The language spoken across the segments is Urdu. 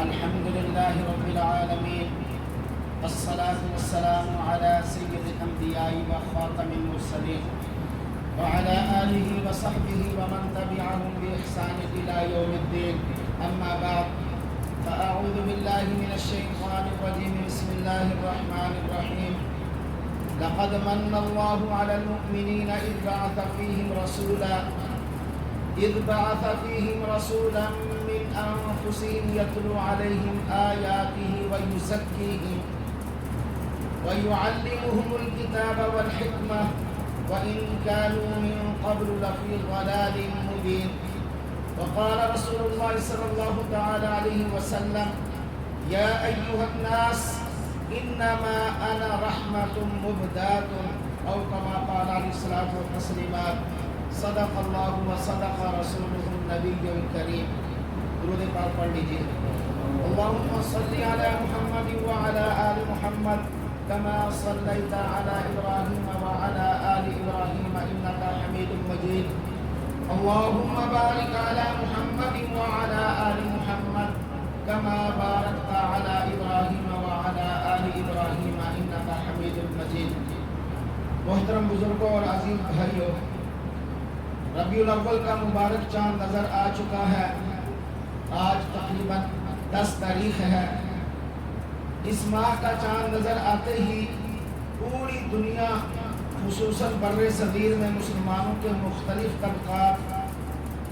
الحمد لله رب العالمين، والصلاة والسلام على سيد الأنبياء وخاتم المرسلين وعلى آله وصحبه ومن تبعهم بإحسان إلى يوم الدين. أما بعد، فأعوذ بالله من الشيطان الرجيم. بسم الله الرحمن الرحيم. لقد من الله على المؤمنين إذ بعث فيهم رسولا من أنفسهم يتلو عليهم آياته ويزكيهم ويعلمهم الكتاب والحكمة وإن كانوا من قبل لفي ضلال مبين. وقال رسول الله صلى الله تعالى عليه وسلم: يا أيها الناس إنما أنا رحمة مهداة، أو كما قال عليه الصلاة والتسليمات. صدق الله وصدق رسوله النبي الكريم. درود پاک پڑھ لیجیے. اللهم صل على محمد وعلى آل محمد كما صليت على إبراهيم وعلى آل إبراهيم إنك حميد مجيد. اللهم بارك على محمد وعلى آل محمد كما باركت على إبراهيم وعلى آل إبراهيم إنك حميد مجيد. محترم بزرگوں اور عزیز بھائیوں، ربیع الاول کا مبارک چاند نظر آ چکا ہے. آج تقریباً 10 تاریخ ہے. اس ماہ کا چاند نظر آتے ہی پوری دنیا خصوصاً بر صغیر میں مسلمانوں کے مختلف طبقات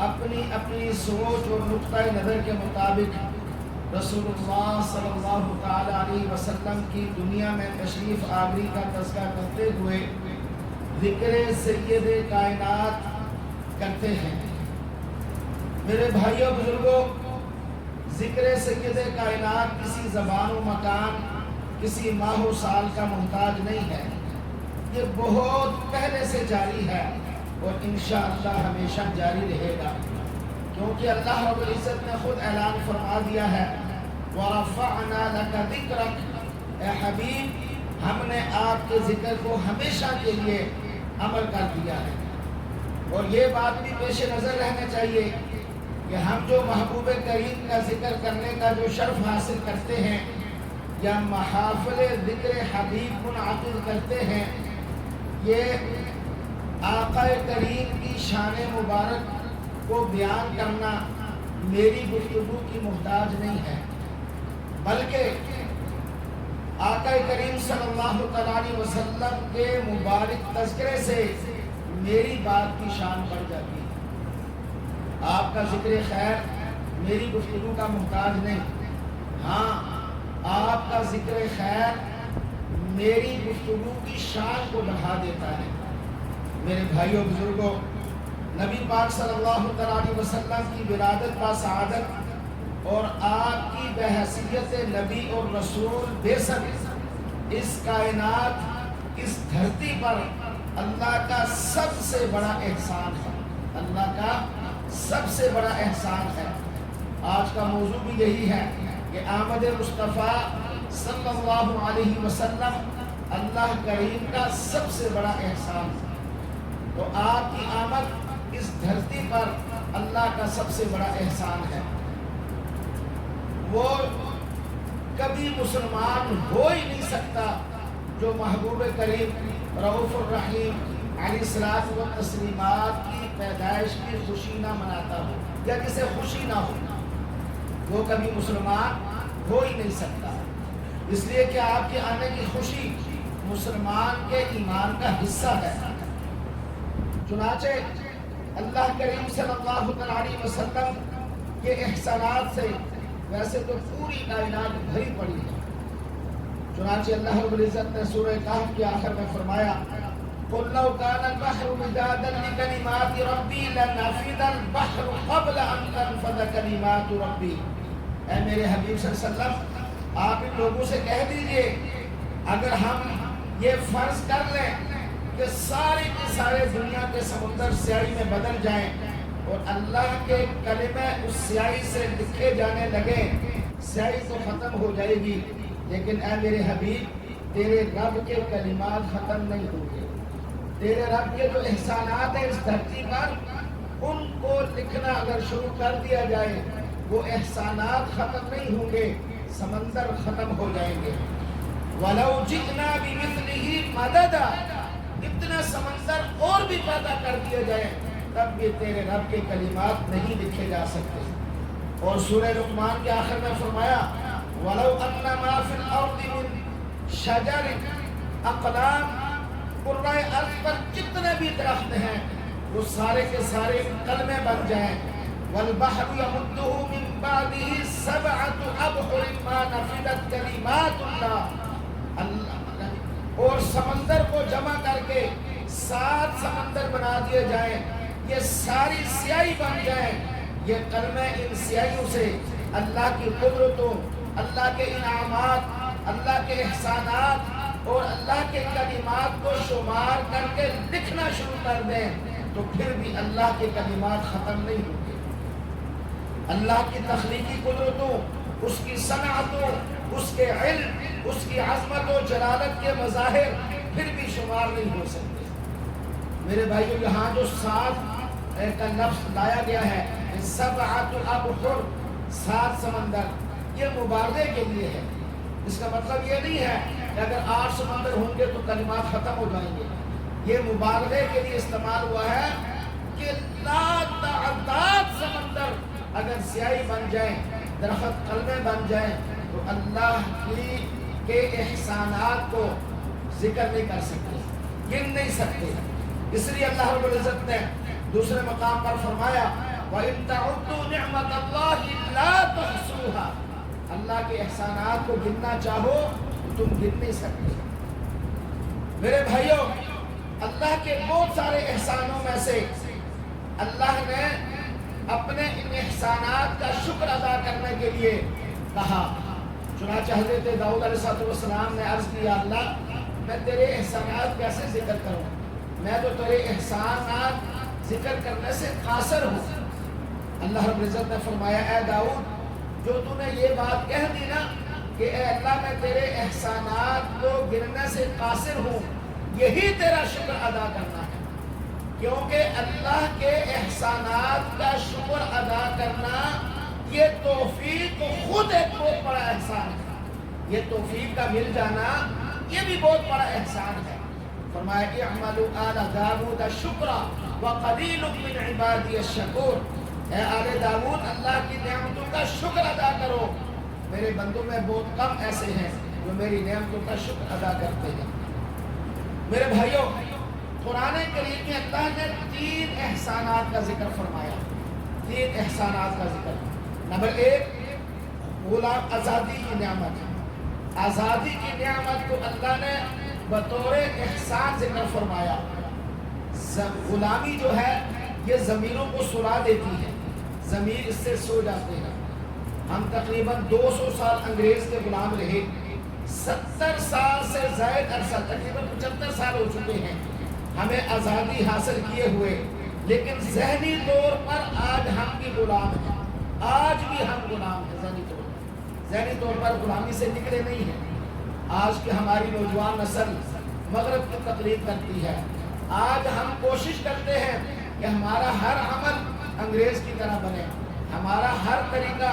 اپنی اپنی سوچ اور نقطۂ نظر کے مطابق رسول اللہ صلی اللہ تعالی علیہ وسلم کی دنیا میں تشریف آوری کا تذکرہ کرتے ہوئے ذکر سید کائنات کرتے ہیں. میرے بھائیوں بزرگوں، ذکر سید کائنات کسی زبان و مکان، کسی ماہ و سال کا محتاج نہیں ہے. یہ بہت پہلے سے جاری ہے اور انشاءاللہ ہمیشہ جاری رہے گا، کیونکہ اللہ رب العزت نے خود اعلان فرما دیا ہے: وَرَفَعْنَا لَكَ ذِكْرَكَ. اے حبیب، ہم نے آپ کے ذکر کو ہمیشہ کے لیے عمل کر دیا ہے. اور یہ بات بھی پیش نظر رہنا چاہیے کہ ہم جو محبوب کریم کا ذکر کرنے کا جو شرف حاصل کرتے ہیں یا محافل ذکر حبیب منعقد کرتے ہیں، یہ آقا کریم کی شان مبارک کو بیان کرنا میری گفتگو کی محتاج نہیں ہے، بلکہ آقا کریم صلی اللہ علیہ وسلم کے مبارک تذکرے سے میری بات کی شان بڑھ جاتی ہے. آپ کا ذکر خیر میری گفتگو کا محتاج نہیں. ہاں، آپ کا ذکر خیر میری گفتگو کی شان کو بڑھا دیتا ہے. میرے بھائیوں بزرگوں، نبی پاک صلی اللہ علیہ وسلم کی ولادت با سعادت اور آپ کی بحیثیت نبی اور رسول بعثت اس کائنات، اس دھرتی پر اللہ کا سب سے بڑا احسان ہے. اللہ کا سب سے بڑا احسان ہے. آج کا موضوع بھی یہی ہے کہ آمد مصطفیٰ صلی اللہ علیہ وسلم اللہ کریم کا سب سے بڑا احسان ہے. تو آپ کی آمد اس دھرتی پر اللہ کا سب سے بڑا احسان ہے. وہ کبھی مسلمان ہو ہی نہیں سکتا جو محبوب کریم رؤوف الرحیم علیہ الصلوۃ والتسلیمات کی پیدائش کی خوشی نہ مناتا ہو یا جسے خوشی نہ ہو. وہ کبھی مسلمان ہو ہی نہیں سکتا، اس لیے کہ آپ کے آنے کی خوشی مسلمان کے ایمان کا حصہ ہے. چنانچہ اللہ کریم صلی اللہ علیہ وسلم کے احسانات سے ویسے تو پوری کائنات بھری پڑی ہے. چنانچہ اللہ رب العزت نے سورہ کہف کے آخر میں فرمایا: قُلْ لَوْ كَانَ الْبَحْرُ مِدَادًا لِكَلِمَاتِ رَبِّي لَنَفِدَ الْبَحْرُ قَبْلَ أَن تَنفَدَ كَلِمَاتُ رَبِّي. اے میرے حبیب صلی اللہ علیہ وسلم، آپ ان لوگوں سے کہہ دیجئے اگر ہم یہ فرض کر لیں کہ سارے کے سارے دنیا کے سمندر سیاہی میں بدل جائیں اور اللہ کے کلمے اس سیاہی سے لکھے جانے لگیں، سیاہی تو ختم ہو جائے گی، لیکن اے میرے حبیب، تیرے رب کے کلمات ختم نہیں ہوں گے. تیرے رب کے جو احسانات ہیں اس دھرتی پر، ان کو لکھنا اگر شروع کر دیا جائے وہ احسانات ختم نہیں ہوں گے، سمندر ختم ہو جائیں گے۔ وَلَوْ جِئْنَا بِمِثْلِهِ مَدَدًا، اتنا سمندر اور بھی پیدا کر دیا جائے تب بھی تیرے رب کے کلمات نہیں لکھے جا سکتے۔ اور سورہ لقمان کے آخر میں فرمایا وَلَوْ أَنَّ مَا فِي الْأَرْضِ مِن شَجَرٍ أَقْلَامٍ، قرائے ارض پر جتنے بھی درخت ہیں وہ سارے کے سارے کلمے بن جائیں۔ وَالْبَحْرُ يَمُدُّهُ مِن بَعْدِهِ سَبْعَةُ أَبْحُرٍ مَا نَفِدَتْ كَلِمَاتُ اللَّهِ، اور سمندر کو جمع کر کے 7 سمندر بنا دیے جائیں، یہ ساری سیاہی بن جائیں، یہ کلمہ ان سیاہیوں سے اللہ کی قدرتوں، اللہ کے انعامات، اللہ کے احسانات اور اللہ کے کلمات کو شمار کر کے لکھنا شروع کر دیں تو پھر بھی اللہ کے کلمات ختم نہیں ہوتے۔ اللہ کی تخلیقی قدرتوں، اس کی صنعتوں، اس کے علم، اس کی عظمت و جلالت کے مظاہر پھر بھی شمار نہیں ہو سکتے۔ میرے بھائیو، یہاں جو 7 کا لفظ لایا گیا ہے، 7 ابحر، 7 سمندر، یہ مبالغے کے لیے ہے۔ اس کا مطلب یہ نہیں ہے کہ اگر 8 سمندر ہوں گے تو کلمات ختم ہو جائیں گے۔ یہ مبالغے کے لیے استعمال ہوا ہے کہ لا تعداد سمندر اگر سیاہی بن جائیں، درخت کلمے بن جائیں تو اللہ کے احسانات کو ذکر نہیں کر سکتے، گن نہیں سکتے۔ اس لیے اللہ رب العزت نے دوسرے مقام پر فرمایا وَإِن تَعُدُّوا نِعْمَةَ اللَّهِ لَا تُحْصُوهَا، اللہ کے احسانات کو گننا چاہو تو تم گن نہیں سکتے۔ میرے بھائیوں، اللہ کے بہت سارے احسانوں میں سے اللہ نے اپنے ان احسانات کا شکر ادا کرنے کے لیے کہا۔ چنانچہ حضرت داؤد علیہ السلام نے عرض کیا اللہ میں تیرے احسانات کیسے ذکر کروں، میں تو تیرے احسانات ذکر کرنے سے قاصر ہوں۔ اللہ رب العزت نے فرمایا اے داؤد، جو تو نے یہ بات کہہ دی نا کہ اے اللہ میں تیرے احسانات کو گننے سے قاصر ہوں، یہی تیرا شکر ادا کرنا ہے، کیونکہ اللہ کے احسانات کا شکر ادا کرنا یہ توفیق خود ایک بہت بڑا احسان ہے۔ یہ توفیق کا مل جانا یہ بھی بہت بڑا احسان ہے۔ فرمایا اعملوا آل داود شکرا وقلیل من عبادی الشکور، اے آل داود اللہ کی نعمتوں کا شکر ادا کرو، میرے بندوں میں بہت کم ایسے ہیں جو میری نعمتوں کا شکر ادا کرتے ہیں۔ میرے بھائیوں، قرآن کریم میں اللہ نے 3 احسانات کا ذکر فرمایا، 3 احسانات کا ذکر۔ نمبر 1 غلام آزادی کی نعمت، آزادی کی نعمت کو اللہ نے بطور احسان ذکر فرمایا۔ غلامی جو ہے یہ ضمیروں کو سلا دیتی ہے، ضمیر اس سے سو جاتے ہیں۔ ہم تقریباً 200 سال انگریز کے غلام رہے، 70 سال سے زائد عرصہ، تقریباً 75 سال ہو چکے ہیں ہمیں آزادی حاصل کیے ہوئے، لیکن ذہنی طور پر آج ہم بھی غلام ہیں، آج بھی ہم غلام ہیں۔ ذہنی طور پر غلامی سے نکلے نہیں ہیں۔ آج کی ہماری نوجوان نسل مغرب کی تقلید کرتی ہے، آج ہم کوشش کرتے ہیں کہ ہمارا ہر عمل انگریز کی طرح بنے، ہمارا ہر طریقہ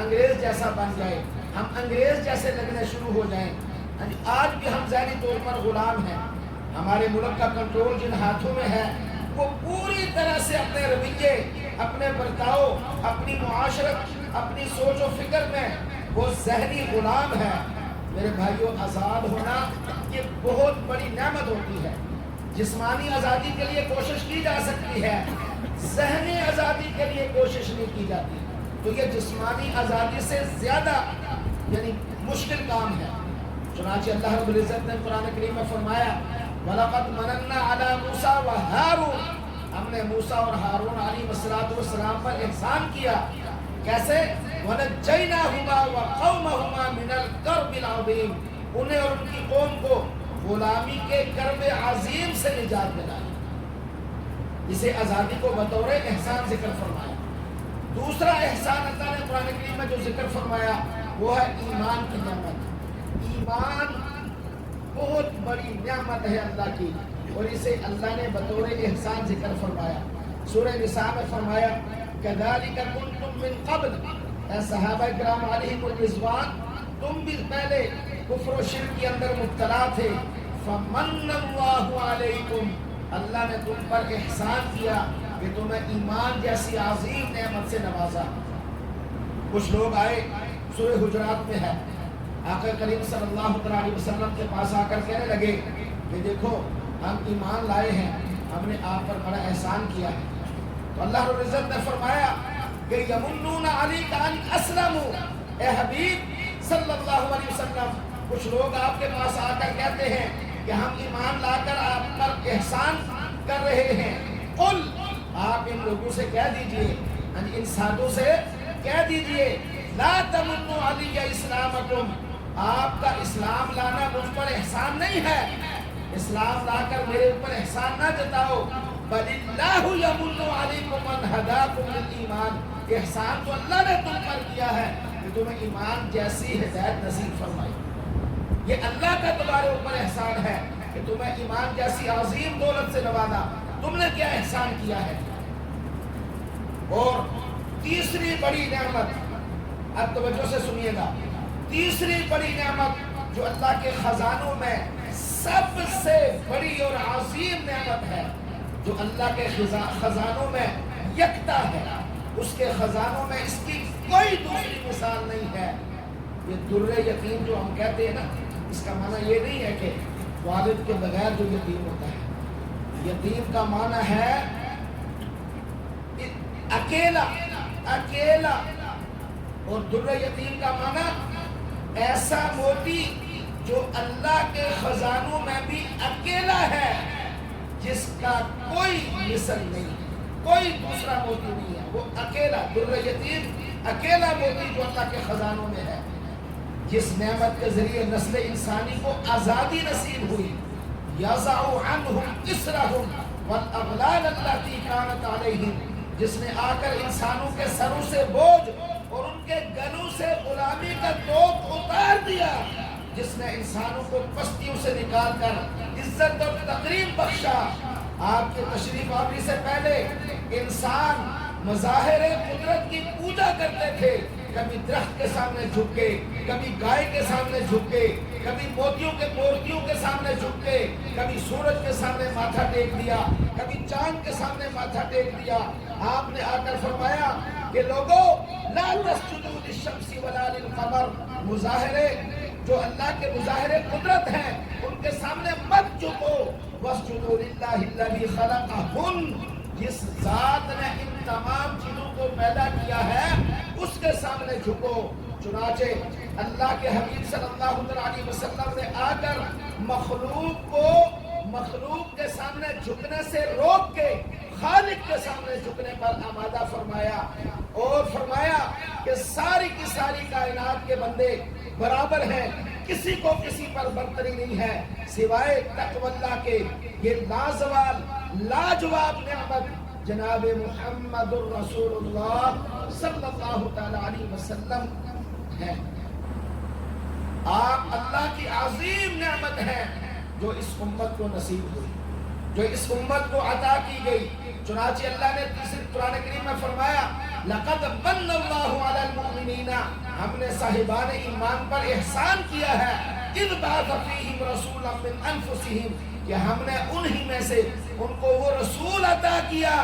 انگریز جیسا بن جائے، ہم انگریز جیسے لگنے شروع ہو جائیں۔ آج بھی ہم ذہنی طور پر غلام ہیں۔ ہمارے ملک کا کنٹرول جن ہاتھوں میں ہے وہ پوری طرح سے اپنے رویے، اپنے برتاؤ، اپنی معاشرت، اپنی سوچ و فکر میں وہ ذہنی غلام ہے۔ میرے بھائیوں، آزاد ہونا یہ بہت بڑی نعمت ہوتی ہے۔ جسمانی آزادی کے لیے کوشش کی جا سکتی ہے، ذہنی آزادی کے لیے کوشش نہیں کی جاتی، تو یہ جسمانی آزادی سے زیادہ مشکل کام ہے۔ چنانچہ اللہ رب العزت نے قرآن کریم میں فرمایا وَلَقَدْ مَنَنَّا عَلَى مُوسَى وَهَارُونَ، ہم نے موسیٰ اور ہارون علیہ السلام پر احسان کیا۔ کیسے؟ وَنَجَّيْنَاهُمَا وَقَوْمَهُمَا مِنَ الْكَرْبِ الْعَظِيمِ، انہیں اور ان کی قوم کو غلامی کے کرب عظیم سے نجات دلائی۔ اسے آزادی کو بطور احسان ذکر فرمایا۔ دوسرا احسان اللہ نے قرآن کریم میں جو ذکر فرمایا وہ ہے ایمان کی نعمت۔ ایمان بہت بڑی نعمت ہے اللہ کی، اور اسے اللہ نے بطور احسان ذکر فرمایا۔ سورہ نساء میں فرمایا كَذَلِكَ كُنْتُم مِّن قَبْلُ اے صحابہ کرام علیہم الرضوان، تم بھی پہلے کفر و شرک کے اندر مبتلا تھے، فمن اللہ علیکم، اللہ نے تم پر احسان کیا کہ تمہیں ایمان جیسی عظیم نعمت سے نوازا۔ کچھ لوگ آئے، سورہ حجرات میں ہے، آقا کریم صلی اللہ علیہ وسلم کے پاس آ کر کہنے لگے کہ دیکھو ہم ایمان لائے ہیں، ہم نے آپ پر بڑا احسان کیا ہے۔ تو اللہ رب العزت نے فرمایا کہ یمنون علیک ان اسلموا، اے حبیب صلی اللہ علیہ وسلم، کچھ لوگ آپ کے پاس آ کر کہتے ہیں کہ ہم ایمان لا کر آپ پر احسان کر رہے ہیں۔ قل، آپ ان لوگوں سے کہہ دیجئے، ان سادوں سے کہہ دیجئے، لا تمنوا علی اسلامکم، آپ کا اسلام لانا مجھ پر احسان نہیں ہے، اسلام لا کر میرے اوپر احسان نہ جتاؤ، بل اللہ یمن علیکم ان ہداکم للایمان، احسان تو اللہ نے تم پر کیا ہے کہ تمہیں ایمان جیسی ہدایت نصیب فرمائی۔ یہ اللہ کا تمہارے اوپر احسان ہے کہ تمہیں ایمان جیسی عظیم دولت سے نوازا، تم نے کیا احسان کیا ہے۔ اور تیسری بڑی نعمت، اب توجہ سے سنیے گا، تیسری بڑی نعمت جو اللہ کے خزانوں میں سب سے بڑی اور عظیم نعمت ہے، جو اللہ کے خزانوں میں یکتا ہے، اس کے خزانوں میں اس کی کوئی دوسری مثال نہیں ہے، یہ در یتیم جو ہم کہتے ہیں نا، اس کا معنی یہ نہیں ہے کہ والد کے بغیر جو یتیم ہوتا ہے، یتیم کا معنی ہے اکیلا، اکیلا، اور در یتیم کا معنی ایسا موتی جو اللہ کے خزانوں میں بھی اکیلا ہے، جس کا کوئی مثل نہیں، کوئی دوسرا موتی نہیں ہے، وہ اکیلا، در یتیم اکیلا موتی جو اللہ کے خزانوں میں ہے، جس نعمت کے ذریعے نسل انسانی کو آزادی نصیب ہوئی، یضع عنہم اسرہم والاغلال التی کانت علیہم، جس نے آ کر انسانوں کے سروں سے بوجھ اور ان کے گلوں سے غلامی کا توق اتار دیا، جس نے انسانوں کو پستیوں سے نکال کر عزت اور تقریم بخشا۔ آپ کے تشریف آوری سے پہلے انسان مظاہر قدرت کی پوجا کرتے تھے، کبھی درخت کے سامنے جھک کے، کبھی گائے کے سامنے جھک کے، کبھی موتیوں کے مورتیوں کے سامنے جھک کے، کبھی سورج کے سامنے ماتھا ٹیک دیا، کبھی چاند کے سامنے ماتھا ٹیک دیا۔ آپ نے آ کر فرمایا کہ لوگوں لا تسجدوا للشمس ولا للقمر، مظاہرے جو اللہ کے مظاہرے قدرت ہیں ان کے سامنے مت جھکو، واسجدوا للہ الذی خلقہن، جس ذات نے ان تمام چیزوں کو پیدا کیا ہے اس کے سامنے جھکو۔ چنانچہ اللہ کے حبیب صلی اللہ علیہ وسلم نے آ کر مخلوق کو مخلوق کے سامنے جھکنے سے روک کے خالق کے سامنے جھکنے پر آمادہ فرمایا، اور فرمایا کہ ساری کی ساری کائنات کے بندے برابر ہیں، کسی کو کسی پر برتری نہیں ہے سوائے تقوی اللہ کے۔ یہ لازوال لاجواب نعمت جناب محمد الرسول اللہ صلی اللہ تعالی علیہ وسلم ہے۔ آپ اللہ کی عظیم نعمت ہے جو اس امت کو نصیب ہوئی، جو اس امت کو عطا کی گئی۔ چنانچہ اللہ نے تیسری قرآن کریم میں فرمایا لقد من اللہ علی المؤمنین، ہم نے صاحبان ایمان پر احسان کیا ہے، اذ بعث فیہم رسولا من انفسہم، کہ ہم نے انہی میں سے ان کو وہ رسول عطا کیا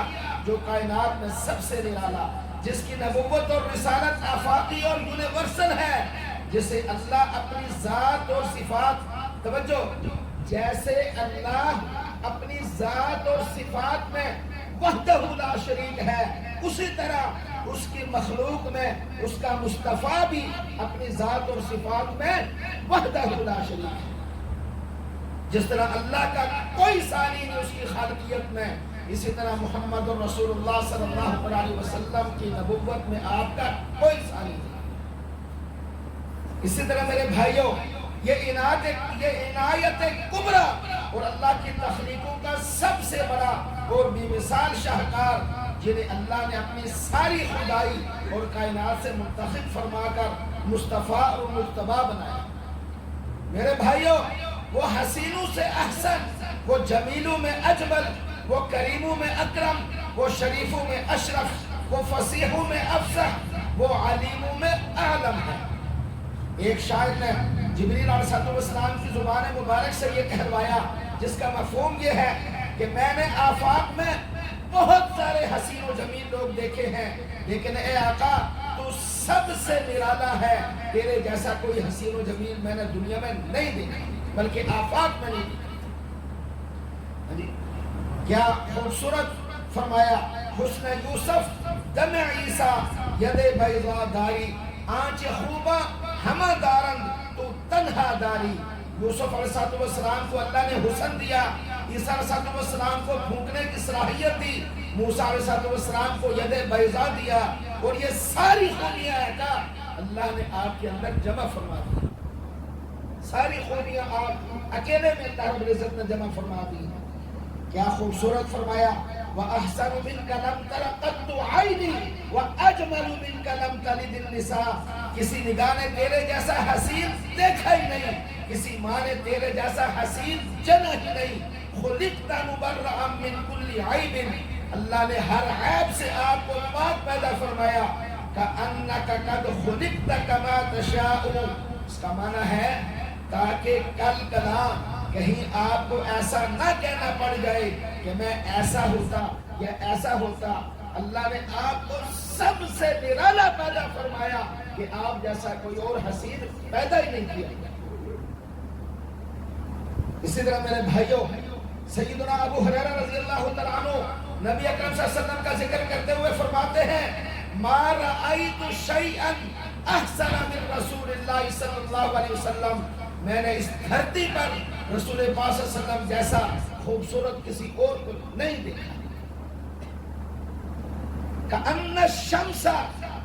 جو کائنات میں سب سے نرالا، جس کی نبوت اور رسالت آفاقی اور یونیورسل ہے، جسے اللہ اپنی ذات اور صفات، توجہ، جیسے اللہ اپنی ذات اور صفات میں وحدہ لا شریک ہے، اسی طرح اس کی مخلوق میں اس کا مصطفیٰ بھی اپنی ذات اور صفات میں وحدہ لا شریک ہے۔ جس طرح اللہ کا کوئی ثانی نہیں اس کی خالقیت میں، اسی طرح محمد رسول اللہ صلی اللہ علیہ وسلم کی نبوت میں آپ کا کوئی ثانی نہیں۔ اسی طرح میرے بھائیوں، یہ عنایت کبریٰ اور اللہ کی تخلیقوں کا سب سے بڑا اور بے مثال شاہکار، جنہیں اللہ نے اپنی ساری خدائی اور کائنات سے منتخب فرما کر مصطفیٰ اور مجتبیٰ بنایا۔ میرے بھائیوں، وہ حسینوں سے احسن، وہ جمیلوں میں اجمل، وہ کریموں میں اکرم، وہ شریفوں میں اشرف، وہ فصیحوں میں افصح، وہ علیموں میں اعلم ہے۔ ایک شاعر نے جبریل علیہ السلام کی زبان مبارک سے یہ کہلوایا، جس کا مفہوم یہ ہے کہ میں نے آفاق میں بہت سارے حسین و جمیل لوگ دیکھے ہیں، لیکن اے آقا تو سب سے نرالا ہے، تیرے جیسا کوئی حسین و جمیل میں نے دنیا میں نہیں دیکھا، بلکہ آفاق میں نہیں دیکھا۔ کیا خوبصورت فرمایا، حسن یوسف دم عیسیٰ ید بیضا داری، آنچ خوبہ ہمہ دارند تو تنہا داری۔ یوسف علیہ السلام کو اللہ نے حسن دیا، عیسیٰ علیہ السلام کو پھونکنے کی صلاحیت دی، موسیٰ علیہ السلام کو ید بیضا دیا، اور یہ ساری خوبیاں اللہ نے آپ کے اندر جمع فرما دی۔ ساری خوبیاں آپ اکیلے میں اللہ رب العزت نے جمع فرما دی۔ کیا خوبصورت فرمایا، وَأَحْسَنُ مِنْكَ لَمْ تَرَ قَطُّ عَيْنِي وَأَجْمَلُ مِنْكَ لَمْ تَلِدِ النِّسَاء، کسی نگاہ نے تیرے جیسا حسین دیکھا ہی نہیں، کسی ماں نے تیرے جیسا حسین جنا ہی نہیں۔ خُلِقْتَ مُبَرَّأً مِنْ كُلِّ عَيْبٍ، اللہ نے ہر عیب سے آپ کو پاک پیدا فرمایا۔ كَأَنَّكَ قَدْ خُلِقْتَ كَمَا تَشَاءُ، اس کا معنی ہے تاکہ کل کلا کہیں آپ کو ایسا نہ کہنا پڑ جائے کہ میں ایسا ہوتا یا ایسا ہوتا۔ اللہ نے آپ کو سب سے نرالا پیدا فرمایا کہ آپ جیسا کوئی اور حسین پیدا ہی نہیں کیا۔ اسی طرح میرے بھائیوں، سیدنا ابو ہریرہ رضی اللہ تعالیٰ عنہ نبی اکرم صلی اللہ علیہ وسلم کا ذکر کرتے ہوئے فرماتے ہیں، ما رأیت شیئا احسن من رسول اللہ صلی اللہ علیہ وسلم، میں نے اس دھرتی پر رسول پاک صلی اللہ علیہ وسلم جیسا خوبصورت کسی اور کو نہیں دیکھا۔ کأن الشمس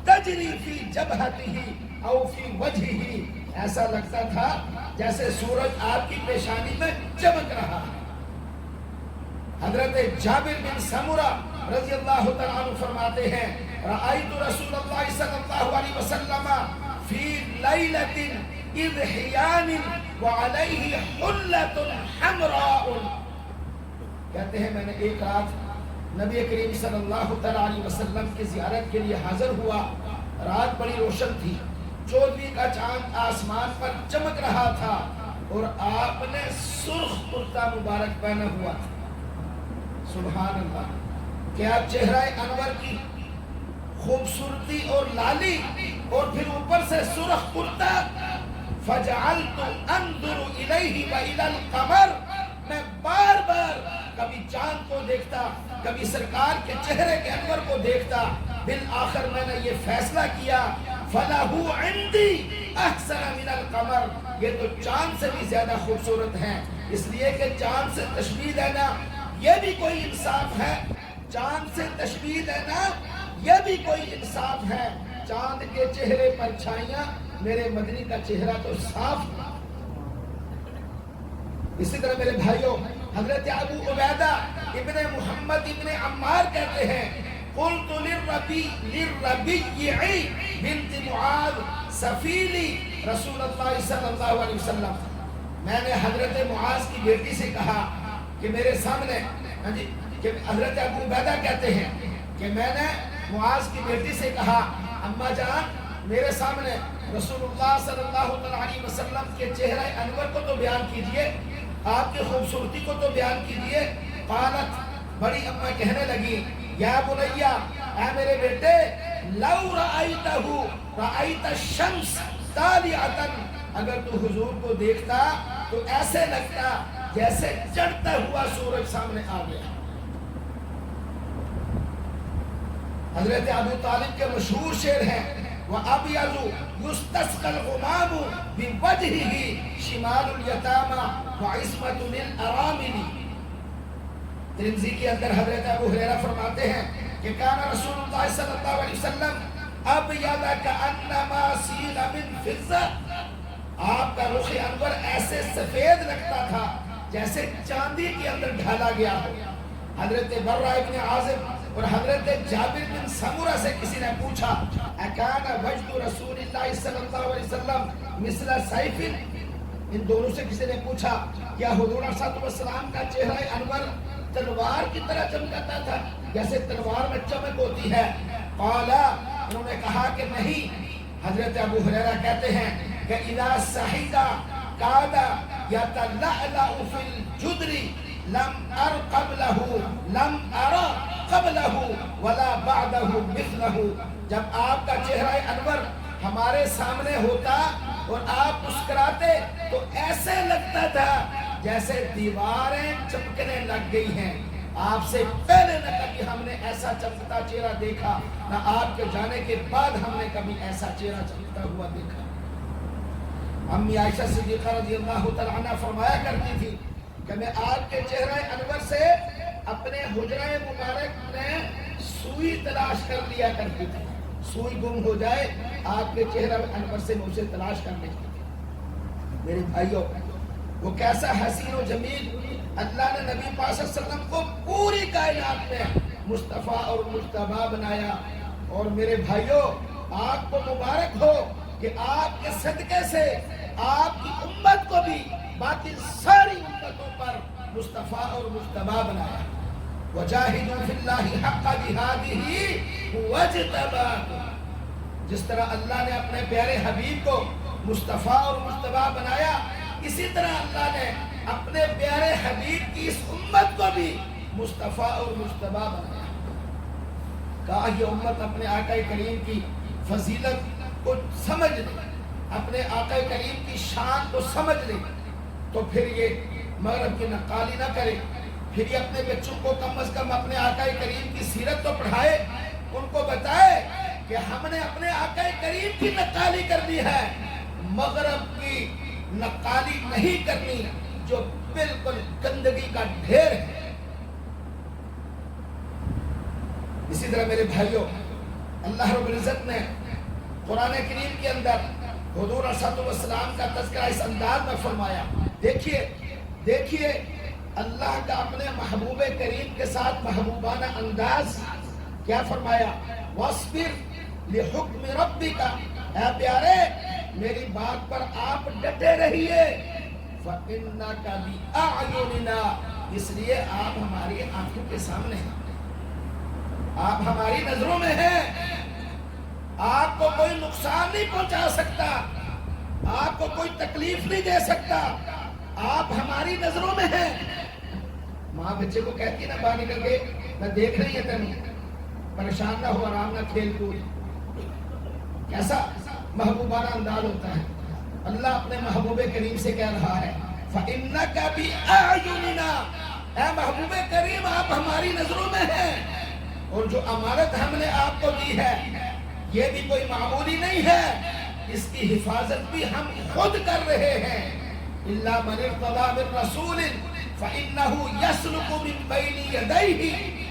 تجری فی جبہتہ او فی وجہہ، ایسا لگتا تھا جیسے سورج آپ کی پیشانی میں چمک رہا ہے۔ حضرت جابر بن سمرہ رضی اللہ تعالیٰ عنہ فرماتے ہیں، رأیت رسول اللہ صلی اللہ علیہ وسلم فی لیلۃ اذ حیان وعلیہ حلۃ حمراء، کہتے ہیں میں نے ایک رات نبی کریم صلی اللہ تعالیٰ علیہ وسلم کی زیارت کے لیے حاضر ہوا، رات بڑی روشن تھی، 14ویں کا چاند آسمان پر چمک رہا تھا، اور آپ نے سرخ کرتا مبارک پہنا ہوا تھا۔ سبحان اللہ، کیا چہرہ انور کی خوبصورتی اور لالی، اور پھر اوپر سے سرخ کرتا۔ فَجَعَلْتُ أَنْظُرُ إِلَيْهِ وَإِلَى الْقَمَرِ، میں بار بار کبھی چاند کو دیکھتا، کبھی سرکار کے چہرے کے انور کو دیکھتا، بالآخر میں نے یہ فیصلہ کیا، فَلَهُ عِنْدِي أَحْسَنَ مِنَ الْقَمَرِ، یہ تو چاند سے بھی زیادہ خوبصورت ہیں، اس لیے کہ چاند سے تشبیہ دینا یہ بھی کوئی انصاف ہے، چاند سے تشبیہ دینا یہ بھی کوئی انصاف ہے۔ چاند کے چہرے پر چھائیاں، میرے مدنی کا چہرہ تو صاف تھا۔ اسی طرح میرے بھائیوں، حضرت ابو عبیدہ ابن محمد ابن عمار کہتے ہیں، قلت للربیع بنت معاذ سفیلی رسول اللہ صلی اللہ علیہ وسلم، میں نے حضرت معاذ کی بیٹی سے کہا کہ میرے سامنے، کہ حضرت ابو عبیدہ کہتے ہیں کہ میں نے معاذ کی بیٹی سے کہا، اماں جان میرے سامنے رسول اللہ صلی اللہ علیہ وسلم کے چہرہ انور کو تو بیان کیجئے، آپ کی خوبصورتی کو تو بیان کیجئے۔ قالت، بڑی اماں کہنے لگی، یا بنیا، اے میرے بیٹے، لو رأیتہ رأیت الشمس طالعۃ، اگر تو حضور کو دیکھتا تو ایسے لگتا جیسے چڑھتا ہوا سورج سامنے آ گیا۔ حضرت ابو طالب کے مشہور شعر ہیں، وَأَبْيَضُ يُسْتَسْقَى الْغُمَامُ بِوَجْهِهِ شِمَالُ الْيَتَامَى وَعِصْمَةُ لِلْأَرَامِلِ۔ ترمذی کے اندر حضرت ابو ہریرہ فرماتے ہیں کہ کان رسول اللہ صلی اللہ علیہ وسلم ابیض کأنما سیل من فضہ، آپ کا رخ انور ایسے سفید لگتا تھا جیسے چاندی کے اندر ڈھالا گیا ہو۔ حضرت برہ ابن عازب اور حضرت جابر بن سمرہ سے کسی نے پوچھا، اکان وجد رسول اللہ صلی اللہ علیہ وسلم مثل سیف، ان دونوں سے کسی نے پوچھا کیا حضور صلی اللہ علیہ وسلم کا چہرہ انور تلوار کی طرح چمکتا تھا جیسے تلوار میں چمک ہوتی ہے؟ قالا، انہوں نے کہا کہ نہیں. حضرت ابو ہریرہ کہتے ہیں کہ اذا صحیح قاد یتلألأ فی الجدر لم ار قبلہ ولا بعدہ مثلہ. جب آپ کا چہرہ انور ہمارے سامنے ہوتا اور آپ مسکراتے تو ایسے لگتا تھا جیسے دیواریں چمکنے لگ گئی ہیں. آپ سے پہلے نہ کبھی ہم نے ایسا چمکتا چہرہ دیکھا، نہ آپ کے جانے کے بعد ہم نے کبھی ایسا چہرہ چمکتا ہوا دیکھا. امی عائشہ صدیقہ رضی اللہ تعالیٰ عنہ فرمایا کرتی تھی کہ میں آپ کے چہرہ انور سے اپنے حجرہ مبارک میں سوئی تلاش کر لیا کرتی تھی. سوئی گم ہو جائے آپ کے چہرہ انور سے میں اسے تلاش کر لیتی تھی. میرے بھائیوں، وہ کیسا حسین و جمیل اللہ نے نبی پاک صلی اللہ علیہ وسلم کو پوری کائنات میں مصطفیٰ اور مجتبیٰ بنایا. اور میرے بھائیوں، آپ کو مبارک ہو کہ آپ کے صدقے سے آپ کی امت کو بھی باقی ساری امتوں پر مصطفیٰ اور مجتبیٰ بنایا. وَجَاهِدُوا فِي اللَّهِ حَقَّ جِهَادِهِ وَاجْتَبَاكُمْ. جس طرح اللہ نے اپنے پیارے حبیب کو مصطفیٰ اور مجتبیٰ بنایا، اسی طرح اللہ نے اپنے پیارے حبیب کی اس امت کو بھی مصطفیٰ اور مجتبیٰ بنایا. کہا یہ امت اپنے آقا کریم کی فضیلت کو سمجھ لے، اپنے آقا کریم کی شان کو سمجھ لے، تو پھر یہ مغرب کی نقالی نہ کرے. پھر یہ اپنے بچوں کو کم از کم اپنے آقا کریم کی سیرت تو پڑھائے، ان کو بتائے کہ ہم نے اپنے آقا کریم کی نقالی کر دی ہے، مغرب کی نقالی نہیں کرنی جو بالکل گندگی کا ڈھیر ہے. اسی طرح میرے بھائیوں، اللہ رب العزت نے قرآن کریم کے اندر حضور صلی اللہ علیہ وسلم کا تذکرہ اس انداز میں فرمایا. دیکھیے اللہ کا اپنے محبوب کریم کے ساتھ محبوبانہ انداز کیا فرمایا. وَاصْبِرْ لِحُکْمِ رَبِّكَ. اے پیارے میری بات پر آپ ڈٹے رہیے. فَإِنَّكَ بِأَعْيُنِنَا. اس لیے آپ ہماری آنکھوں کے سامنے ہیں، آپ ہماری نظروں میں ہیں. آپ کو کوئی نقصان نہیں پہنچا سکتا، آپ کو کوئی تکلیف نہیں دے سکتا، آپ ہماری نظروں میں ہیں. ماں بچے کو کہتی نا باہر نکل کے، میں دیکھ رہی ہے تمہیں، پریشان نہ ہو، آرام نہ کھیل کود. کیسا محبوبانہ انداز ہوتا ہے. اللہ اپنے محبوب کریم سے کہہ رہا ہے فَإِنَّكَ بِأَعْيُنِنَا. اے محبوب کریم آپ ہماری نظروں میں ہیں، اور جو امانت ہم نے آپ کو دی ہے یہ بھی کوئی معمولی نہیں ہے، اس کی حفاظت بھی ہم خود کر رہے ہیں. إِلَّا مَنِ ارْتَضَىٰ مِن رَّسُولٍ فَإِنَّهُ يَسْلُكُ مِن بَيْنِ يَدَيْهِ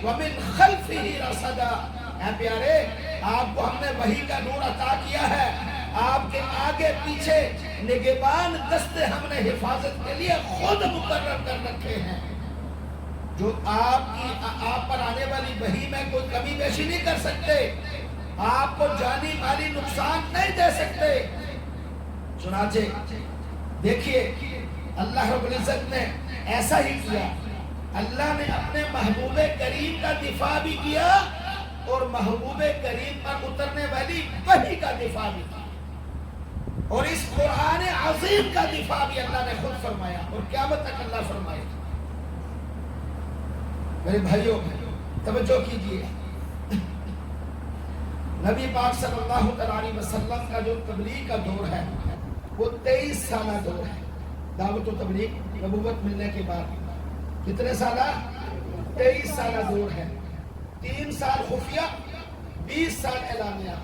وَمِن خَلْفِهِ رَصَدًا. اے پیارے آپ کو ہم نے وحی کا نور عطا کیا ہے، آپ کے آگے پیچھے نگہبان دستے ہم نے حفاظت کے لیے خود مقرر کر رکھے ہیں، جو آپ پر آنے والی وحی میں کوئی کمی بیشی نہیں کر سکتے، آپ کو جانی مالی نقصان نہیں دے سکتے. چنانچہ دیکھیے اللہ رب العزت نے ایسا ہی کیا. اللہ نے اپنے محبوب کریم کا دفاع بھی کیا اور محبوب کریم پر اترنے والی وحی کا دفاع بھی کیا، اور اس قرآن عظیم کا دفاع بھی اللہ نے خود فرمایا اور قیامت تک اللہ فرمائے. میرے بھائیوں توجہ کیجیے، نبی پاک صلی اللہ علیہ وسلم کا جو تبلیغ کا دور ہے وہ 23 سالہ دور ہے. دعوت و تبلیغ نبوت ملنے کے بعد کتنے سالہ؟ 23 سالہ دور ہے. 3 سال خفیہ، 20 سال اعلانیہ.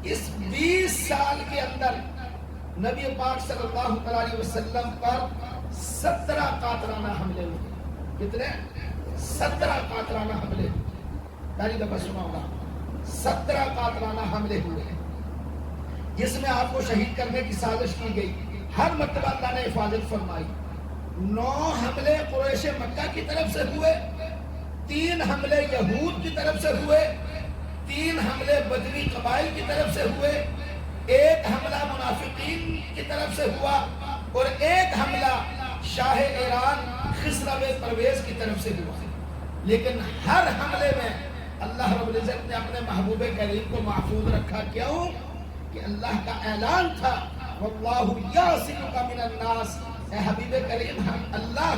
اس 20 سال کے اندر نبی پاک صلی اللہ علیہ وسلم پر 17 قاتلانہ حملے ہوئے. کتنے؟ 17 قاتلانہ حملے. پہلی دفعہ سنا ہوگا، 17 قاتلانہ حملے ہوئے جس میں آپ کو شہید کرنے کی سازش کی گئی. ہر مرتبہ اللہ نے حفاظت فرمائی. 9 حملے قریش مکہ کی طرف سے ہوئے، 3 حملے یہود کی طرف سے ہوئے، 3 حملے بدوی قبائل کی طرف سے ہوئے، 1 حملہ منافقین کی طرف سے ہوا، اور 1 حملہ شاہ ایران خسرو پرویز کی طرف سے ہوا. لیکن ہر حملے میں اللہ رب العزت نے اپنے محبوب کریم کو محفوظ رکھا، کیوں؟ کہ اللہ کا اعلان تھا واللہ یعصمک من الناس، اے حبیب کریم اللہ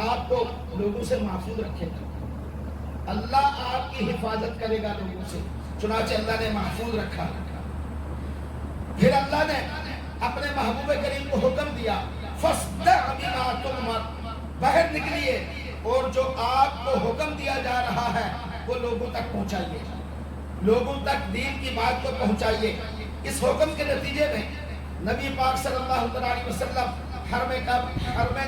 آپ کو لوگوں سے محفوظ رکھے گا، اللہ آپ کی حفاظت کرے گا لوگوں سے، چنانچہ اللہ نے محفوظ رکھا۔ پھر اللہ نے اپنے محبوب کریم کو حکم دیا فاصدع بما تؤمر، باہر نکلیے اور جو آپ کو حکم دیا جا رہا ہے وہ لوگوں تک پہنچائیے، لوگوں تک دین کی بات کو پہنچائیے۔ اس حکم کے نتیجے میں نبی پاک صلی اللہ علیہ وسلم حرم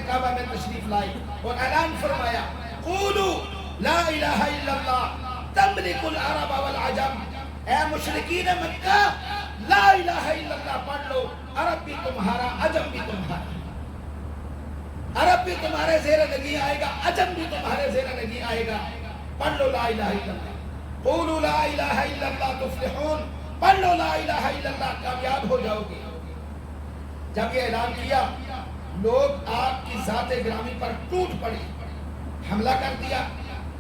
کعبہ میں تشریف لائے اور اعلان فرمایا قولوا لا الہ الا اللہ تملک العرب والعجم، اے مشرکین مکہ لا الہ الا اللہ پڑھ لو، عرب بھی تمہارا عجم بھی تمہارا، عرب بھی تمہارے زیر نگی آئے گا، عجم بھی تمہارے زیر نگی آئے گا، پڑھ لو لا الہ الا اللہ، قولوا لا الہ الا اللہ تفلحون، پڑھ لو لا الہ الا اللہ کامیاب ہو جاؤ گے۔ جب یہ اعلان کیا لوگ آپ کی ذات گرامی پر ٹوٹ پڑے، حملہ کر دیا۔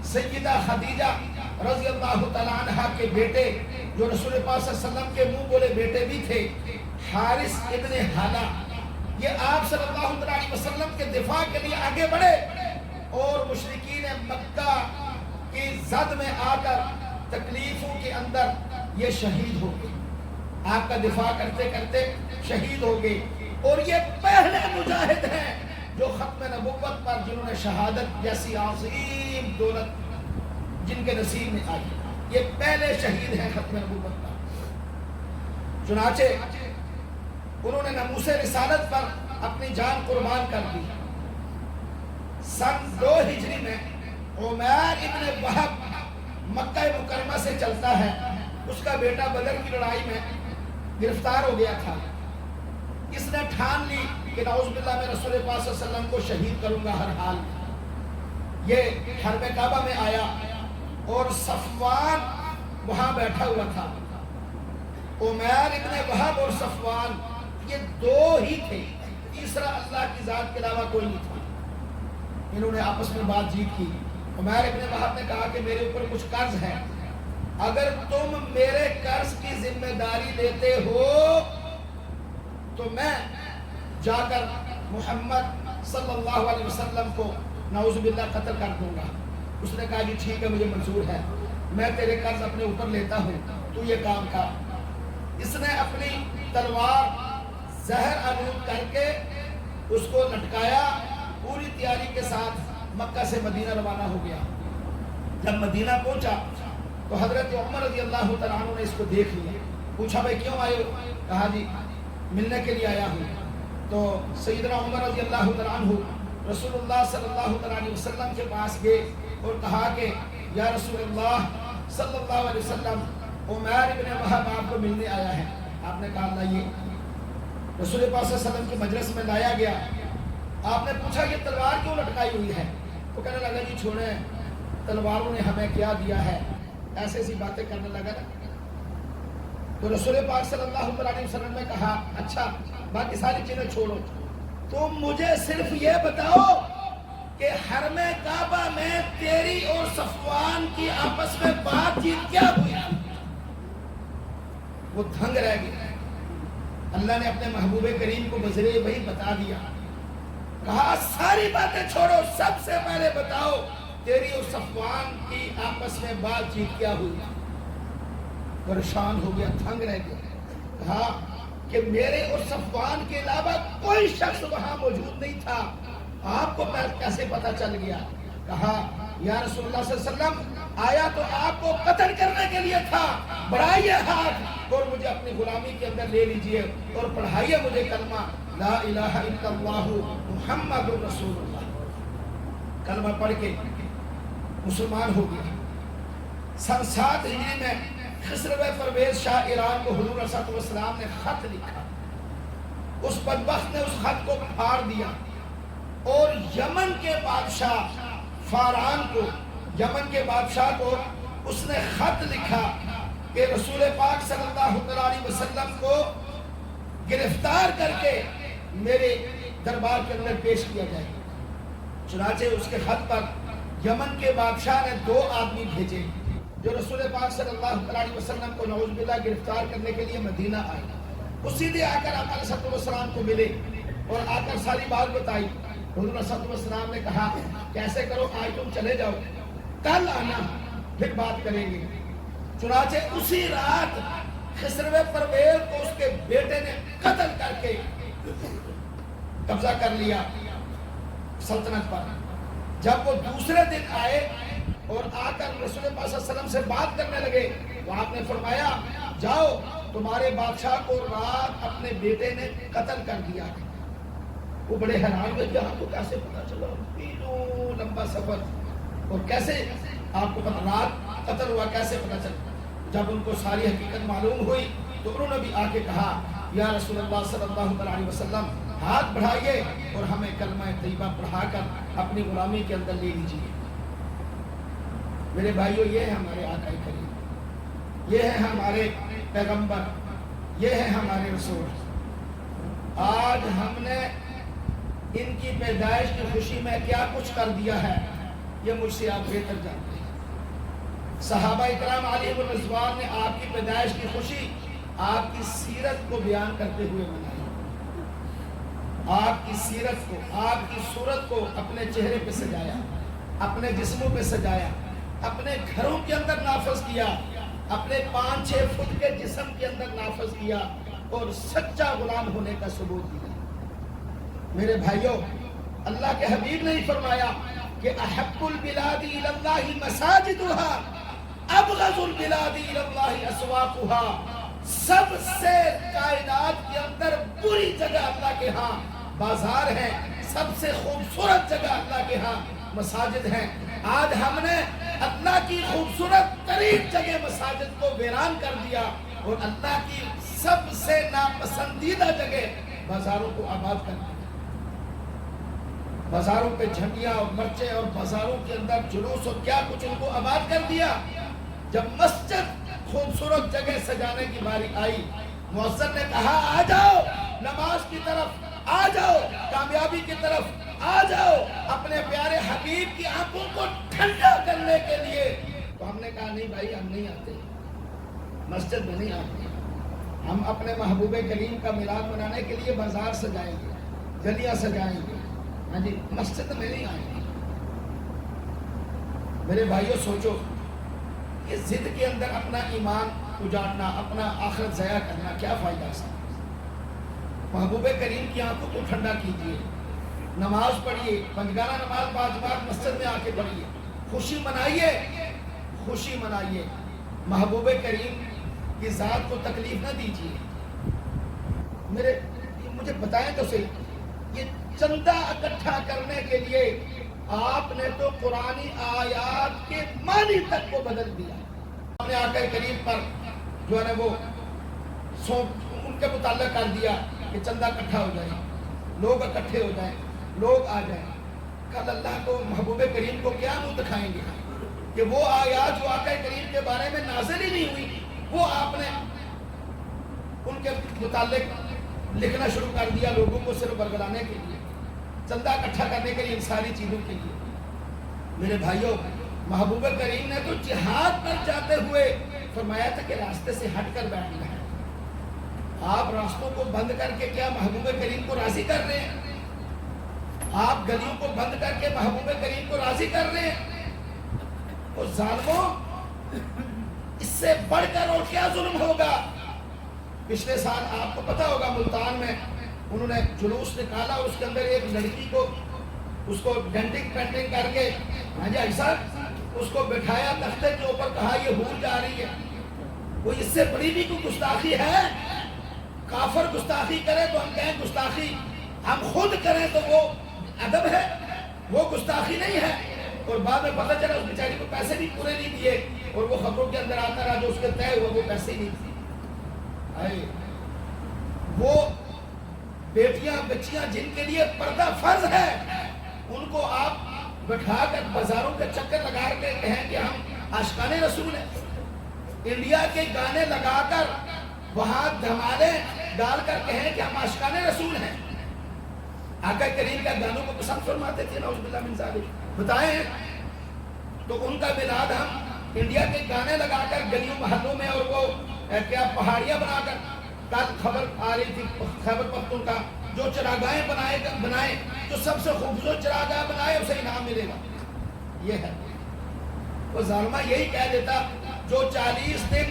سیدہ خدیجہ رضی اللہ تعالیٰ عنہ کے بیٹے جو رسول پاک صلی اللہ علیہ وسلم کے منہ بولے بیٹے بھی تھے، حارث ابن حالہ، یہ آپ صلی اللہ علیہ وسلم کے دفاع کے لیے آگے بڑھے اور مشرکین مکہ کی زد میں آ کر تکلیفوں کے اندر یہ شہید ہو گئے، آپ کا دفاع کرتے کرتے شہید ہو گئے، اور یہ پہلے مجاہد ہیں جو ختم نبوت پر جنہوں نے شہادت جیسی عظیم دولت جن کے نصیب میں آئی، یہ پہلے شہید ہیں ختم نبوت پر۔ چنانچہ انہوں نے ناموس رسالت پر اپنی جان قربان کر دی۔ سن 2 ہجری میں عمیر ابن وہب مکہ مکرمہ سے چلتا ہے، اس کا بیٹا بدر کی لڑائی میں گرفتار ہو گیا تھا، اس نے ٹھان لی کہ نعوذ باللہ میں رسول پاک صلی اللہ علیہ وسلم کو شہید کروں گا ہر حال میں۔ یہ حرم کعبہ میں آیا اور صفوان وہاں بیٹھا ہوا تھا، عمیر ابن وہب اور صفوان یہ 2 ہی تھے، تیسرا اللہ کی ذات کے علاوہ کوئی نہیں تھا۔ انہوں نے آپس میں بات چیت کی، عمیر ابن وہب نے کہا کہ میرے اوپر کچھ قرض ہے، اگر تم میرے قرض کی ذمہ داری لیتے ہو تو میں جا کر محمد صلی اللہ علیہ وسلم کو نعوذ باللہ قتل کر دوں گا۔ اس نے کہا کہ ٹھیک ہے مجھے منظور ہے، میں تیرے قرض اپنے اوپر لیتا ہوں، تو یہ کام کر۔ اس نے اپنی تلوار زہر آلود کر کے اس کو لٹکایا، پوری تیاری کے ساتھ مکہ سے مدینہ روانہ ہو گیا۔ جب مدینہ پہنچا تو حضرت عمر رضی اللہ تعالیٰ عنہ نے اس کو دیکھ لیا، پوچھا بھائی کیوں آئے ہو؟ کہا جی ملنے کے لیے آیا ہوں۔ تو سیدنا عمر رضی اللہ تعالیٰ عنہ رسول اللہ صلی اللہ علیہ وسلم کے پاس گئے اور کہا کہ یا رسول اللہ صلی اللہ علیہ وسلم عمیر ابن وہب آپ کو ملنے آیا ہے۔ آپ نے کہا لائیے۔ رسول پاک صلی اللہ علیہ وسلم کی مجلس میں لایا گیا، آپ نے پوچھا یہ تلوار کیوں لٹکائی ہوئی ہے؟ تو کہنے لگا جی چھوڑیں، تلواروں نے ہمیں کیا دیا ہے، ایسے ایسی باتیں کرنے لگا نا۔ تو رسول پاک صلی اللہ علیہ وسلم نے کہا اچھا باقی ساری چیزیں چھوڑو، تم مجھے صرف یہ بتاؤ کہ حرم کعبہ میں تیری اور صفوان کی آپس میں بات چیت کیا ہوئی؟ وہ دھنگ رہ گیا۔ اللہ نے اپنے محبوب کریم کو بذریعہ وحی بتا دیا، کہا ساری باتیں چھوڑو، سب سے پہلے بتاؤ تیری اور صفوان کی آپس میں بات چیت کیا ہوئی؟ پریشان ہو گیا، دھنگ رہ گیا۔ کہا کہ میرے اور صفوان کے علاوہ کوئی شخص وہاں موجود نہیں تھا، آپ کو کیسے پتا چل گیا؟ کہا یا رسول اللہ صلی اللہ علیہ وسلم آیا تو آپ کو قتل کرنے کے لیے تھا، بڑھائیے ہاتھ اور مجھے اپنی غلامی کے اندر لے لیجئے اور پڑھائیے مجھے کلمہ لا الہ الا اللہ محمد رسول اللہ۔ کلمہ پڑھ کے مسلمان ہو گیا۔ سن 7 ہجری میں خسرو پرویز شاہ ایران کو حضور صلی اللہ علیہ وسلم نے خط لکھا، اس بدبخت نے اس خط کو پھاڑ دیا اور یمن کے بادشاہ فاران کو، یمن کے بادشاہ کو اس نے خط لکھا کہ رسول پاک صلی اللہ علیہ وسلم کو گرفتار کر کے میرے دربار کے اندر پیش کیا جائے۔ چنانچہ اس کے خط پر یمن کے بادشاہ نے 2 آدمی بھیجے، جو رسول پاک صلی اللہ علیہ وسلم کو نعوذ باللہ گرفتار کرنے کے لیے مدینہ آئے، وہ سیدھے آ کر آپ علیہ السلام کو ملے اور آ کر ساری بات بتائی۔ حضور صلی اللہ علیہ وسلم نے کہا کہ ایسے کرو، آج تم چلے جاؤ، کل آنا پھر بات کریں گے۔ چنانچہ اسی رات خسرو پرویز کو اس کے بیٹے نے قتل کر کے قبضہ کر لیا سلطنت پر۔ جب وہ دوسرے دن آئے اور آ کر رسول پاک صلی اللہ علیہ وسلم سے بات کرنے لگے تو آپ نے فرمایا جاؤ، تمہارے بادشاہ کو رات اپنے بیٹے نے قتل کر دیا۔ وہ بڑے حیران ہوئے کہ آپ کو کیسے پتا چلا، تینوں لمبا سفر اور کیسے آپ کو پتا رات قتل ہوا، کیسے پتا چلا؟ جب ان کو ساری حقیقت معلوم ہوئی تو انہوں نے بھی آ کے کہا یا رسول اللہ صلی اللہ علیہ وسلم ہاتھ بڑھائیے اور ہمیں کلمہ طیبہ پڑھا کر اپنی غلامی کے اندر لے لیجیے۔ میرے بھائیو، یہ ہے ہمارے آقا کریم، یہ ہے ہمارے پیغمبر، یہ ہے ہمارے رسول۔ آج ہم نے ان کی پیدائش کی خوشی میں کیا کچھ کر دیا ہے یہ مجھ سے آپ بہتر جانتے ہیں۔ صحابہ اکرام علیہم الرضوان نے آپ کی پیدائش کی خوشی آپ کی سیرت کو بیان کرتے ہوئے منائی۔ آپ کی سیرت کو، آپ کی صورت کو اپنے چہرے پہ سجایا، اپنے جسموں پہ سجایا، اپنے گھروں کے اندر نافذ کیا، اپنے 5-6 فٹ کے جسم کے اندر نافذ کیا اور سچا غلام ہونے کا ثبوت دیا۔ میرے بھائیوں، اللہ کے حبیب نے ہی فرمایا کہ احب البلاد الی اللہ مساجدها ابغض البلاد الی اللہ اسواقها۔ سب سے کائنات کے اندر بری جگہ اللہ کے ہاں بازار ہے، سب سے خوبصورت جگہ اللہ کے ہاں مساجد ہیں۔ آج ہم نے اللہ کی خوبصورت ترین جگہ مساجد کو ویران کر دیا اور اللہ کی سب سے ناپسندیدہ جگہ بازاروں کو آباد کر دیا۔ بازاروں پہ جھنڈیاں اور مرچیں اور بازاروں کے اندر جلوس اور کیا کچھ ان کو آباد کر دیا۔ جب مسجد خوبصورت جگہ سجانے کی باری آئی، مؤذن نے کہا آ جاؤ نماز کی طرف، آ جاؤ کامیابی کی طرف، آ جاؤ اپنے پیارے حبیب کی آنکھوں کو ٹھنڈا کرنے کے لیے، تو ہم نے کہا نہیں بھائی، ہم نہیں آتے، مسجد میں نہیں آتے، ہم اپنے محبوب کریم کا میلاد منانے کے لیے بازار سجائیں گے، گلیاں سجائیں گے، ہاں جی، مسجد میں نہیں آئیں گے۔ میرے بھائیوں سوچو، یہ ضد کے اندر اپنا ایمان اجاڑنا، اپنا آخرت ضائع کرنا کیا فائدہ ہے؟ محبوب کریم کی آنکھوں کو ٹھنڈا کیجیے، نماز پڑھیے، پنجگانہ نماز باجماعت مسجد میں آ کے پڑھیے، خوشی منائیے، خوشی منائیے، محبوب کریم کی ذات کو تکلیف نہ دیجیے۔ مجھے بتائیں تو صحیح، یہ چندہ اکٹھا کرنے کے لیے آپ نے تو قرآنی آیات کے معنی تک کو بدل دیا۔ آپ نے آقا کریم پر جو ہے نا وہ ان کے متعلق کر دیا کہ چندہ اکٹھا ہو جائے، لوگ اکٹھے ہو جائیں، لوگ آ جائیں۔ کل اللہ کو، محبوب کریم کو کیا منہ دکھائیں گے کہ وہ آیات جو آقا کریم کے بارے میں نازل ہی نہیں ہوئی، وہ آپ نے ان کے متعلق لکھنا شروع کر دیا لوگوں کو صرف برگلانے کے لیے، چندہ اکٹھا کرنے کے لیے، ان ساری چیزوں کے لیے۔ میرے بھائیوں، محبوب کریم نے تو جہاد پر جاتے ہوئے فرمایا تھا کہ راستے سے ہٹ کر بیٹھنا ہے۔ آپ راستوں کو بند کر کے کیا محبوب کریم کو راضی کر رہے ہیں؟ آپ گلیوں کو بند کر کے محبوب کریم کو راضی کر رہے ہیں؟ اور ظالموں، اس سے بڑھ کر اور کیا ظلم ہوگا؟ پچھلے سال آپ کو پتا ہوگا ملتان میں انہوں نے جلوس نکالا، اس کے اندر ایک لڑکی کو، اس کو ڈینٹنگ پینٹنگ کر کے، ہاں جی ایسا اس کو بٹھایا تختے کے اوپر، کہا یہ حور جا رہی ہے۔ وہ اس سے بڑی بھی کوئی گستاخی ہے؟ کافر گستاخی کرے تو ہم کہیں گستاخی، ہم خود کریں تو وہ ادب ہے، وہ گستاخی نہیں ہے۔ اور بعد میں پتہ چلا اس بیچاری کو پیسے بھی پورے نہیں دیے اور وہ خبروں کے اندر آتا رہا جو اس کے طے ہوا وہ پیسے ہی نہیں دیے۔ وہ بیٹیاں بچیاں جن کے لیے پردہ فرض ہے، ان کو آپ بٹھا کر بازاروں کے چکر لگا کے کہیں کہ ہم عاشقان رسول ہیں، انڈیا کے گانے لگا کر وہاں دھمالے ڈال کر کہیں کہ ہم عاشقان رسول ہیں۔ آقا کریم کا گانوں کو پسند فرماتے تھے، نعوذ باللہ من ذالک، بتائیں تو ان کا میلاد ہم انڈیا کے گانے لگا کر گلیوں محلوں میں اور وہ کیا پہاڑیاں بنا کر، کل خبر آ رہی تھی خیبر پختونخوا کا، جو چراگاہیں بنائے جو سب سے خوبصورت چراگاہ بنائے اسے انعام ملے گا. یہ ہے وہ ظالمہ یہی کہہ دیتا جو 40 دن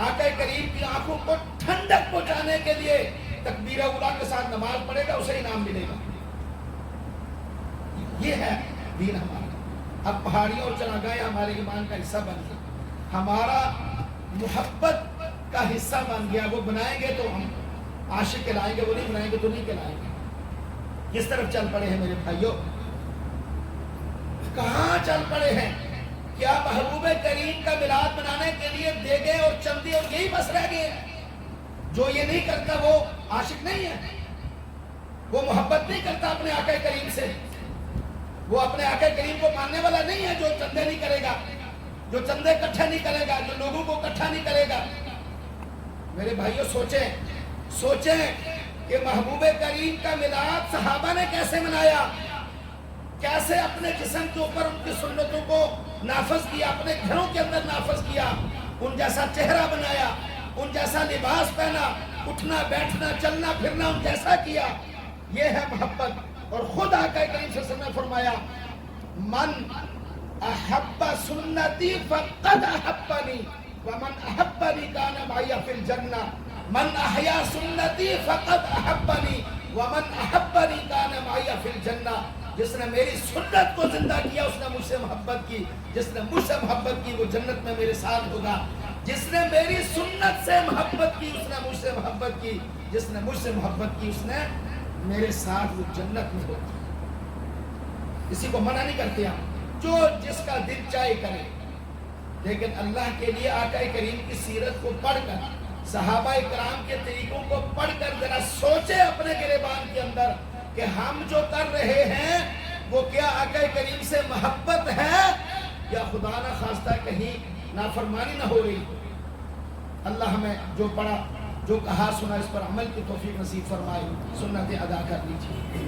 آقا کریم کی آنکھوں کو ٹھنڈک پہنچانے کے لیے تکبیر اولیٰ کے ساتھ نماز پڑھے گا اسے انعام ملے گا. یہ ہے دین ہمارا. اب پہاڑیوں اور چراگاہیں ہمارے ایمان کا حصہ بن گئی، ہمارا محبت کا حصہ بن گیا. وہ بنائیں گے تو ہم عاشق کہلائیں گے، وہ نہیں بنائیں گے تو نہیں کہلائیں گے. کس طرف چل پڑے ہیں میرے بھائیوں؟ کہاں چل پڑے ہیں؟ کیا محبوب کریم کا میلاد منانے کے لیے دیگے اور چندے اور یہی بس رہ گئے ہیں؟ جو یہ نہیں کرتا وہ عاشق نہیں ہے، وہ محبت نہیں کرتا اپنے آقا کریم سے، وہ اپنے آقا کریم کو ماننے والا نہیں ہے جو چندے نہیں کرے گا، جو چندے اکٹھے نہیں کرے گا، جو لوگوں کو اکٹھا نہیں کرے گا. میرے بھائیوں سوچیں کہ محبوب کریم کا میلاد صحابہ نے کیسے منایا، کیسے اپنے جسم کے اوپر ان کی سنتوں کو نافذ کیا، اپنے گھروں کے اندر نافذ کیا، ان جیسا چہرہ بنایا، ان جیسا لباس پہنا، اٹھنا بیٹھنا چلنا پھرنا ان جیسا کیا. یہ ہے محبت. اور خود آقا کریم صلی اللہ علیہ وسلم نے فرمایا من احب سنتی فقد احبنی ومن احبنی کان معی فی الجنہ. من احیا سنتی فقد احبنی ومن احبنی کان معی فی الجنہ. جس نے میری سنت کو زندہ کیا اس نے مجھ سے محبت کی، جس نے مجھ سے محبت کی وہ جنت میں میرے ساتھ ہوگا. جس نے میری سنت سے محبت کی اس نے مجھ سے محبت کی، جس نے مجھ سے محبت کی اس نے میرے ساتھ وہ جنت میں ہوگا. کسی کو منع نہیں کرتے ہم، جو جس کا دل چاہے کرے. لیکن اللہ کے لیے آقا کریم کی سیرت کو پڑھ کر، صحابہ کرام کے طریقوں کو پڑھ کر ذرا سوچے اپنے گریبان کے اندر کہ ہم جو کر رہے ہیں وہ کیا آقا کریم سے محبت ہے یا خدا نہ خواستہ کہیں نافرمانی نہ ہو رہی. اللہ ہمیں جو پڑھا جو کہا سنا اس پر عمل کی توفیق نصیب فرمائے. سنتیں ادا کر لیجیے.